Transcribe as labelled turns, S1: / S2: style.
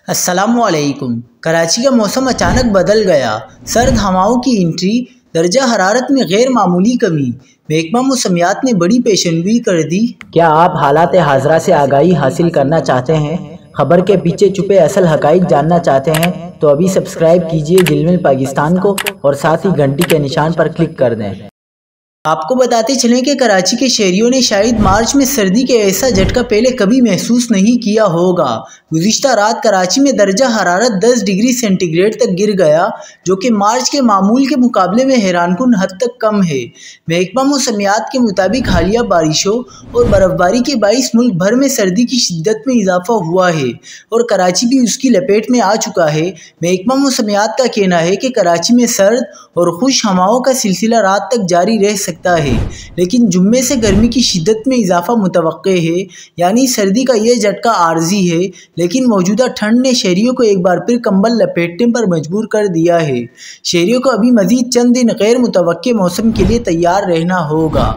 S1: السلام علیکم۔ کراچی کا موسم اچانک بدل گیا۔ سرد ہواؤں کی انٹری، درجہ حرارت میں غیر معمولی کمی۔ محکمہ موسمیات نے بڑی پیشنگوئی کر دی۔
S2: کیا آپ حالات حاضرہ سے آگاہی حاصل کرنا چاہتے ہیں؟ خبر کے پیچھے چھپے اصل حقائق جاننا چاہتے ہیں تو ابھی سبسکرائب کیجئے جلمل پاکستان کو اور ساتھ ہی گھنٹی کے نشان پر کلک کر دیں۔
S1: آپ کو بتاتے چلیں کہ کراچی کے شہریوں نے شاید مارچ میں سردی کے ایسا جھٹکا پہلے کبھی محسوس نہیں کیا ہوگا۔ گزشتہ رات کراچی میں درجہ حرارت 10 ڈگری سینٹی گریڈ تک گر گیا، جو کہ مارچ کے معمول کے مقابلے میں حیران کن حد تک کم ہے۔ محکمہ موسمیات کے مطابق حالیہ بارشوں اور برف باری کے باعث ملک بھر میں سردی کی شدت میں اضافہ ہوا ہے اور کراچی بھی اس کی لپیٹ میں آ چکا ہے۔ محکمہ موسمیات کا کہنا ہے کہ کراچی میں سرد اور خشک ہواؤں کا سلسلہ رات تک جاری رہ سکتا ہے، لیکن جمعے سے گرمی کی شدت میں اضافہ متوقع ہے، یعنی سردی کا یہ جھٹکا عارضی ہے، لیکن موجودہ ٹھنڈ نے شہریوں کو ایک بار پھر کمبل لپیٹنے پر مجبور کر دیا ہے۔ شہریوں کو ابھی مزید چند دن غیر متوقع موسم کے لیے تیار رہنا ہوگا۔